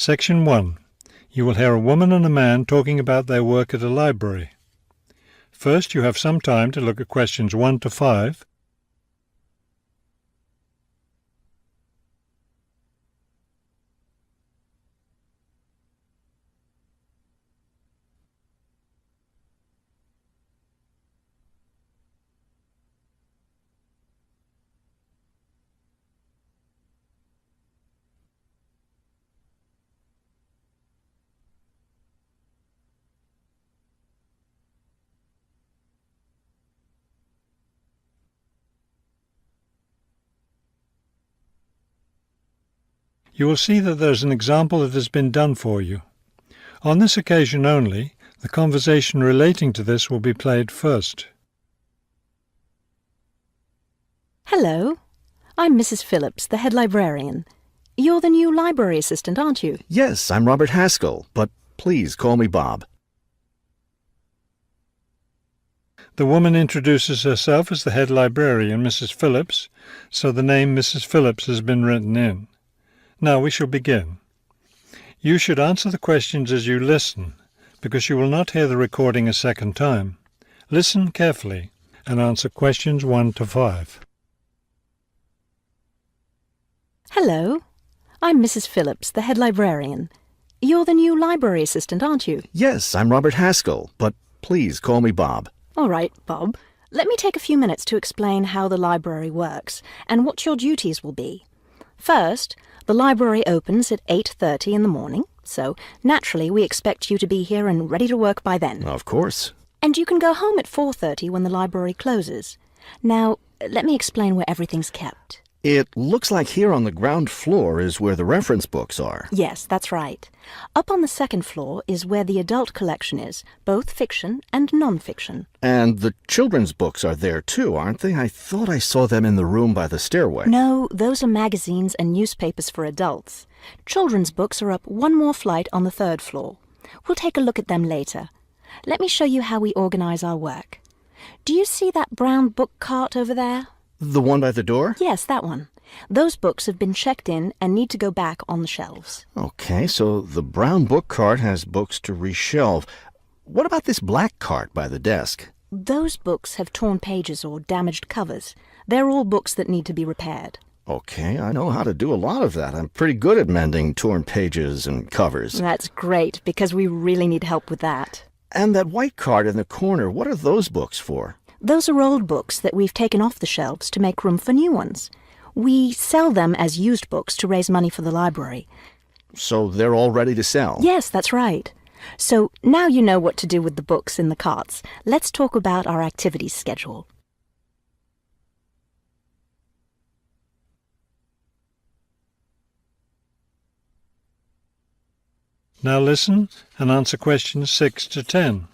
Section 1. You will hear a woman and a man talking about their work at a library. First, you have some time to look at questions 1 to 5. You will see that there is an example that has been done for you. On this occasion only, the conversation relating to this will be played first. Hello, I'm Mrs. Phillips, the head librarian. You're the new library assistant, aren't you? Yes, I'm Robert Haskell, but please call me Bob. The woman introduces herself as the head librarian, Mrs. Phillips, so the name Mrs. Phillips has been written in. Now we shall begin. You should answer the questions as you listen, because you will not hear the recording a second time. Listen carefully and answer questions 1 to 5. Hello, I'm Mrs. Phillips, the head librarian. You're the new library assistant, aren't you? Yes, I'm Robert Haskell, but please call me Bob. All right, Bob. Let me take a few minutes to explain how the library works and what your duties will be. First, the library opens at 8:30 in the morning, so naturally we expect you to be here and ready to work by then. Of course. And you can go home at 4:30 when the library closes. Now, let me explain where everything's kept. It looks like here on the ground floor is where the reference books are. Yes, that's right. Up on the second floor is where the adult collection is, both fiction and non-fiction. And the children's books are there too, aren't they? I thought I saw them in the room by the stairway. No, those are magazines and newspapers for adults. Children's books are up one more flight on the third floor. We'll take a look at them later. Let me show you how we organize our work. Do you see that brown book cart over there? The one by the door? Yes, that one. Those books have been checked in and need to go back on the shelves. Okay, so the brown book cart has books to reshelve. What about this black cart by the desk? Those books have torn pages or damaged covers. They're all books that need to be repaired. Okay, I know how to do a lot of that. I'm pretty good at mending torn pages and covers. That's great, because we really need help with that. And that white cart in the corner, what are those books for? Those are old books that we've taken off the shelves to make room for new ones. We sell them as used books to raise money for the library. So they're all ready to sell? Yes, that's right. So now you know what to do with the books in the carts. Let's talk about our activities schedule. Now listen and answer questions 6 to 10.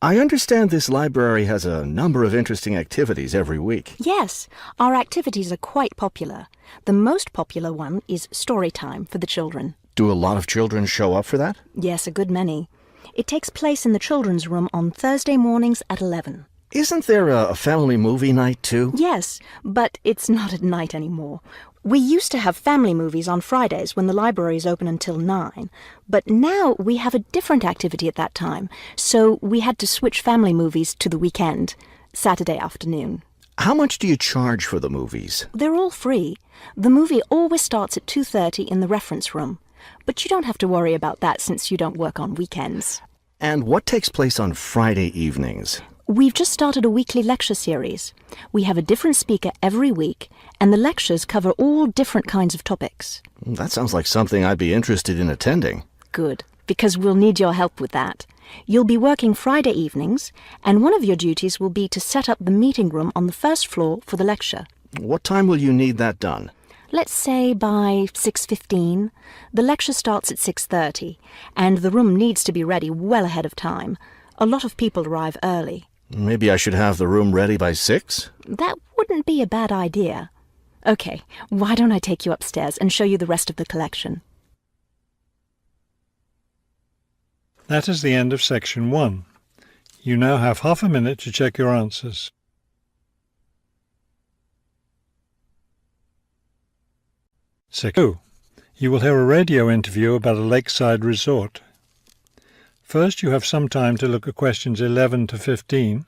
I understand this library has a number of interesting activities every week. Yes, our activities are quite popular. The most popular one is story time for the children. Do a lot of children show up for that? Yes, a good many. It takes place in the children's room on Thursday mornings at 11. Isn't there a family movie night too? Yes, but it's not at night anymore. We used to have family movies on Fridays when the library is open until 9, but now we have a different activity at that time, so we had to switch family movies to the weekend, Saturday afternoon. How much do you charge for the movies? They're all free. The movie always starts at 2:30 in the reference room, but you don't have to worry about that since you don't work on weekends. And what takes place on Friday evenings? We've just started a weekly lecture series. We have a different speaker every week, and the lectures cover all different kinds of topics. That sounds like something I'd be interested in attending. Good, because we'll need your help with that. You'll be working Friday evenings, and one of your duties will be to set up the meeting room on the first floor for the lecture. What time will you need that done? Let's say by 6:15. The lecture starts at 6:30, and the room needs to be ready well ahead of time. A lot of people arrive early. Maybe I should have the room ready by 6? That wouldn't be a bad idea. Okay, why don't I take you upstairs and show you the rest of the collection? That is the end of section 1. You now have half a minute to check your answers. 2. You will hear a radio interview about a lakeside resort. First, you have some time to look at questions 11 to 15.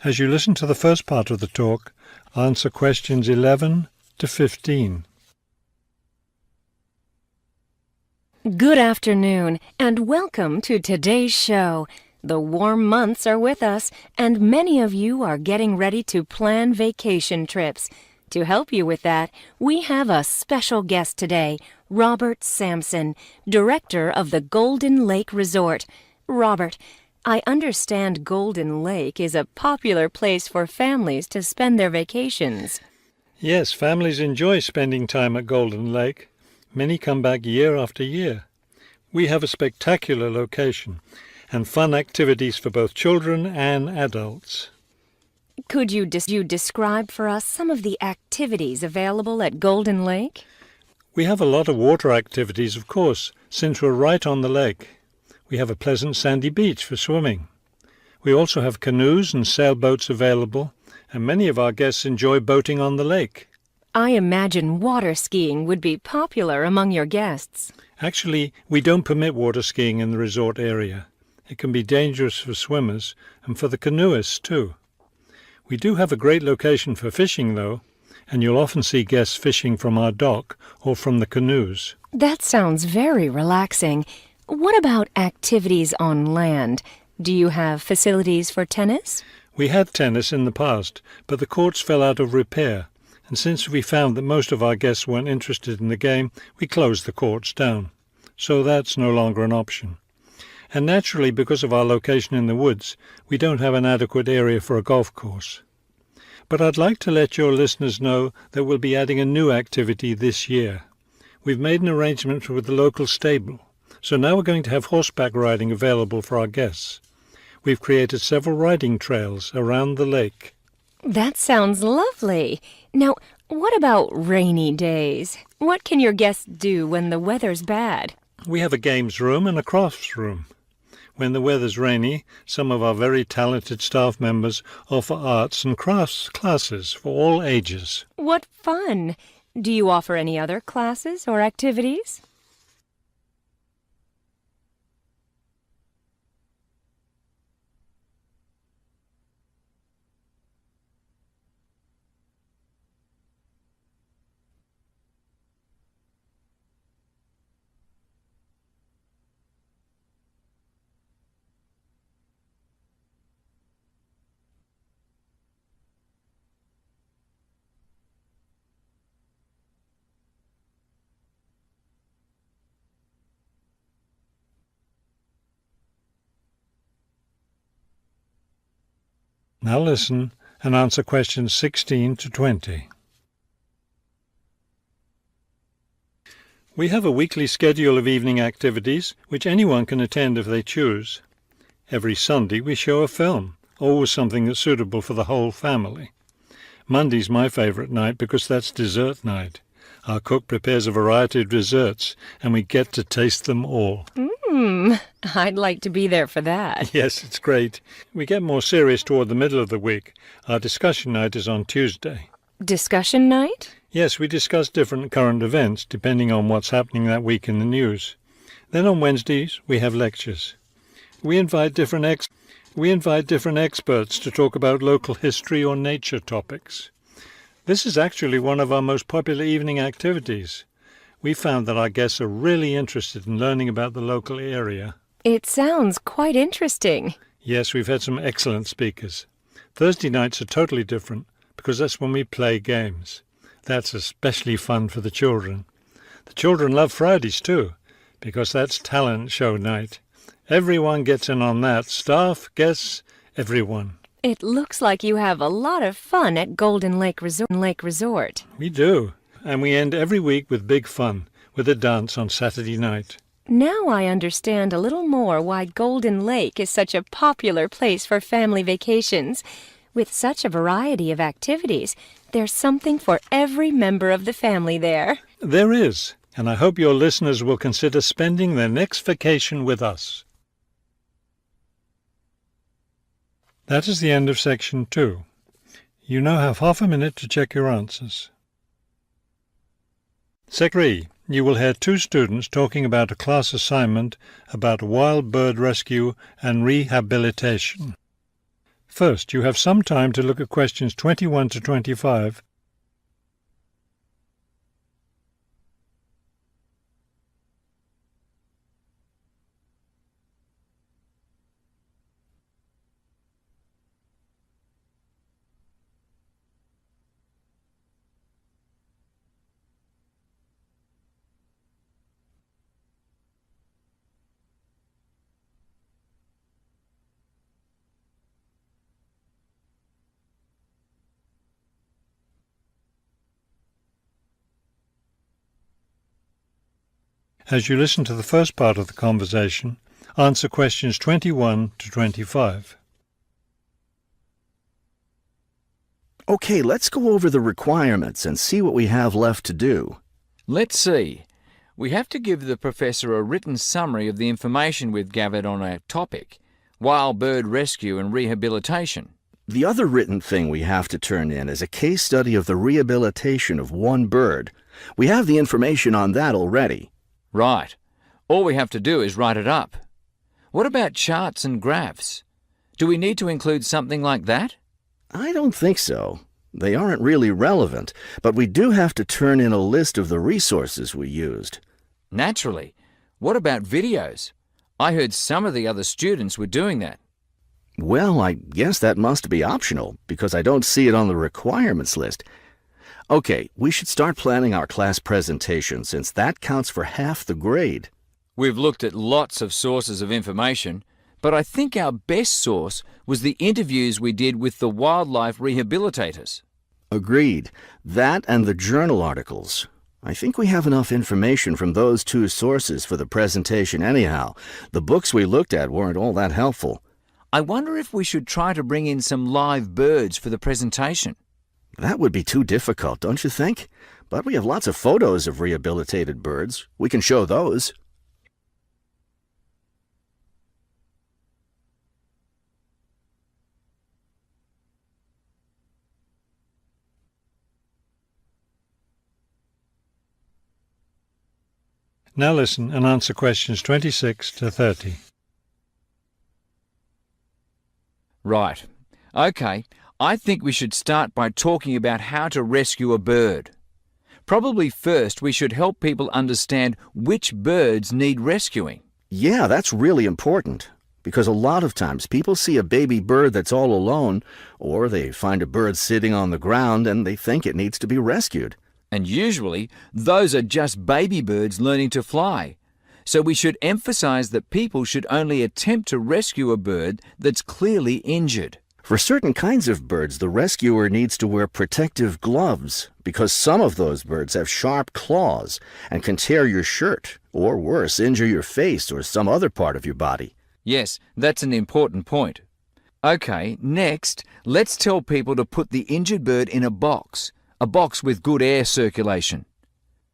As you listen to the first part of the talk, answer questions 11 to 15. Good afternoon, and welcome to today's show. The warm months are with us, and many of you are getting ready to plan vacation trips. To help you with that, we have a special guest today, Robert Sampson, director of the Golden Lake Resort. Robert, I understand Golden Lake is a popular place for families to spend their vacations. Yes, families enjoy spending time at Golden Lake. Many come back year after year. We have a spectacular location and fun activities for both children and adults. Could you describe for us some of the activities available at Golden Lake? We have a lot of water activities, of course, since we're right on the lake. We have a pleasant sandy beach for swimming. We also have canoes and sailboats available, and many of our guests enjoy boating on the lake. I imagine water skiing would be popular among your guests. Actually, we don't permit water skiing in the resort area. It can be dangerous for swimmers and for the canoeists too. We do have a great location for fishing, though, and you'll often see guests fishing from our dock or from the canoes. That sounds very relaxing. What about activities on land? Do you have facilities for tennis? We had tennis in the past, but the courts fell out of repair, and since we found that most of our guests weren't interested in the game, we closed the courts down. So that's no longer an option. And naturally, because of our location in the woods, we don't have an adequate area for a golf course. But I'd like to let your listeners know that we'll be adding a new activity this year. We've made an arrangement with the local stable, so now we're going to have horseback riding available for our guests. We've created several riding trails around the lake. That sounds lovely. Now, what about rainy days? What can your guests do when the weather's bad? We have a games room and a crafts room. When the weather's rainy, some of our very talented staff members offer arts and crafts classes for all ages. What fun! Do you offer any other classes or activities? Now listen and answer questions 16 to 20. We have a weekly schedule of evening activities which anyone can attend if they choose. Every Sunday we show a film, always something that's suitable for the whole family. Monday's my favourite night because that's dessert night. Our cook prepares a variety of desserts and we get to taste them all. I'd like to be there for that. Yes, it's great. We get more serious toward the middle of the week. Our discussion night is on Tuesday. Discussion night? Yes, we discuss different current events depending on what's happening that week in the news. Then on Wednesdays we have lectures. We invite different experts to talk about local history or nature topics. This is actually one of our most popular evening activities. We found that our guests are really interested in learning about the local area. It sounds quite interesting. Yes, we've had some excellent speakers. Thursday nights are totally different because that's when we play games. That's especially fun for the children. The children love Fridays too because that's talent show night. Everyone gets in on that, staff, guests, everyone. It looks like you have a lot of fun at Golden Lake Resort. We do. And we end every week with big fun, with a dance on Saturday night. Now I understand a little more why Golden Lake is such a popular place for family vacations. With such a variety of activities, there's something for every member of the family there. There is, and I hope your listeners will consider spending their next vacation with us. That is the end of section 2. You now have half a minute to check your answers. Section 3. You will hear 2 students talking about a class assignment about wild bird rescue and rehabilitation. First, you have some time to look at questions 21 to 25. As you listen to the first part of the conversation, answer questions 21 to 25. Okay, let's go over the requirements and see what we have left to do. Let's see. We have to give the professor a written summary of the information we've gathered on our topic, wild bird rescue and rehabilitation. The other written thing we have to turn in is a case study of the rehabilitation of one bird. We have the information on that already. Right. All we have to do is write it up. What about charts and graphs? Do we need to include something like that? I don't think so. They aren't really relevant, but we do have to turn in a list of the resources we used. Naturally. What about videos? I heard some of the other students were doing that. Well, I guess that must be optional, because I don't see it on the requirements list. Okay, we should start planning our class presentation, since that counts for half the grade. We've looked at lots of sources of information, but I think our best source was the interviews we did with the wildlife rehabilitators. Agreed. That and the journal articles. I think we have enough information from those 2 sources for the presentation anyhow. The books we looked at weren't all that helpful. I wonder if we should try to bring in some live birds for the presentation. That would be too difficult, don't you think? But we have lots of photos of rehabilitated birds. We can show those. Now listen and answer questions 26 to 30. Right. Okay. I think we should start by talking about how to rescue a bird. Probably first we should help people understand which birds need rescuing. Yeah, that's really important, because a lot of times people see a baby bird that's all alone, or they find a bird sitting on the ground and they think it needs to be rescued. And usually those are just baby birds learning to fly. So we should emphasize that people should only attempt to rescue a bird that's clearly injured. For certain kinds of birds, the rescuer needs to wear protective gloves, because some of those birds have sharp claws and can tear your shirt, or worse, injure your face or some other part of your body. Yes, that's an important point. Okay, next, let's tell people to put the injured bird in a box with good air circulation.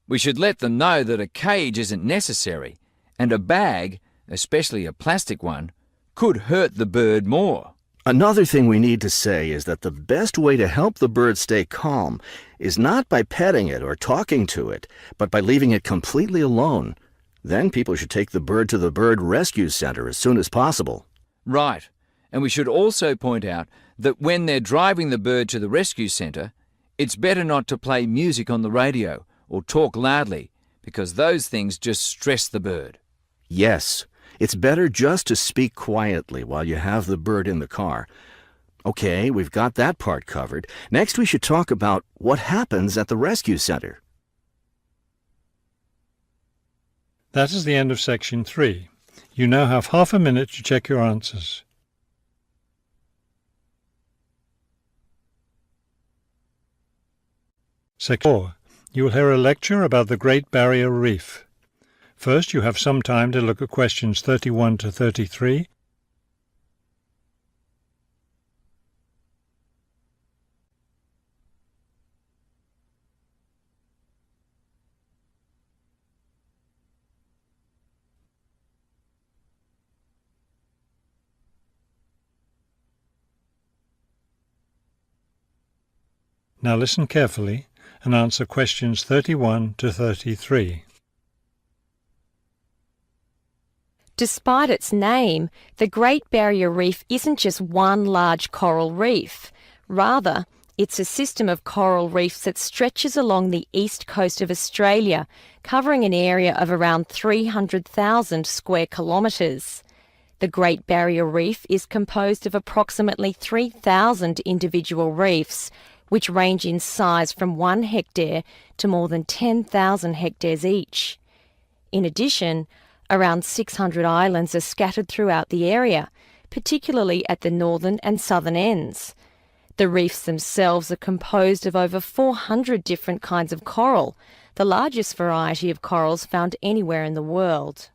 We should let them know that a cage isn't necessary, and a bag, especially a plastic one, could hurt the bird more. Another thing we need to say is that the best way to help the bird stay calm is not by petting it or talking to it, but by leaving it completely alone. Then people should take the bird to the bird rescue center as soon as possible. Right, and we should also point out that when they're driving the bird to the rescue center, it's better not to play music on the radio or talk loudly, because those things just stress the bird. Yes. It's better just to speak quietly while you have the bird in the car. Okay, we've got that part covered. Next, we should talk about what happens at the rescue center. That is the end of section 3. You now have half a minute to check your answers. Section 4. You will hear a lecture about the Great Barrier Reef. First, you have some time to look at questions 31 to 33. Now listen carefully and answer questions 31 to 33. Despite its name, the Great Barrier Reef isn't just one large coral reef. Rather, it's a system of coral reefs that stretches along the east coast of Australia, covering an area of around 300,000 square kilometres. The Great Barrier Reef is composed of approximately 3,000 individual reefs, which range in size from 1 hectare to more than 10,000 hectares each. In addition, around 600 islands are scattered throughout the area, particularly at the northern and southern ends. The reefs themselves are composed of over 400 different kinds of coral, the largest variety of corals found anywhere in the world.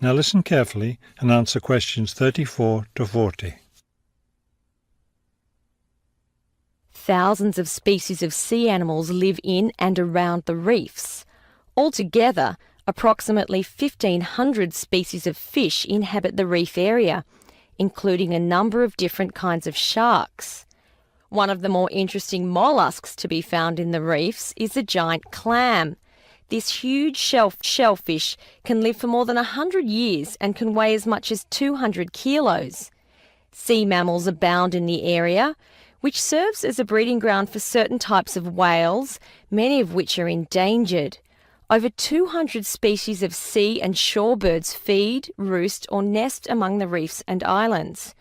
Now listen carefully and answer questions 34 to 40. Thousands of species of sea animals live in and around the reefs. Altogether, approximately 1,500 species of fish inhabit the reef area, including a number of different kinds of sharks. One of the more interesting mollusks to be found in the reefs is the giant clam. This huge shellfish can live for more than 100 years and can weigh as much as 200 kilos. Sea mammals abound in the area, which serves as a breeding ground for certain types of whales, many of which are endangered. Over 200 species of sea and shore birds feed, roost or nest among the reefs and islands.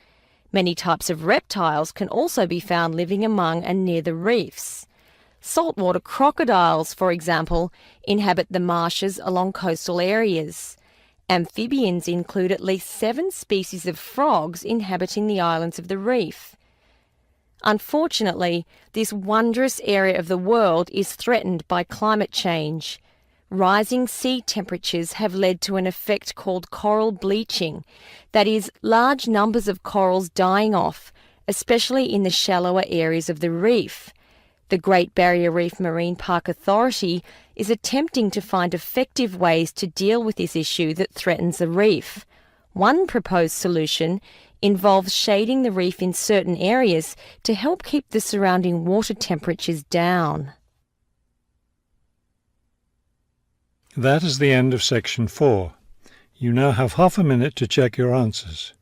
Many types of reptiles can also be found living among and near the reefs. Saltwater crocodiles, for example, inhabit the marshes along coastal areas. Amphibians include at least 7 species of frogs inhabiting the islands of the reef. Unfortunately, this wondrous area of the world is threatened by climate change. Rising sea temperatures have led to an effect called coral bleaching, that is, large numbers of corals dying off, especially in the shallower areas of the reef. The Great Barrier Reef Marine Park Authority is attempting to find effective ways to deal with this issue that threatens the reef. One proposed solution involves shading the reef in certain areas to help keep the surrounding water temperatures down. That is the end of section 4. You now have half a minute to check your answers.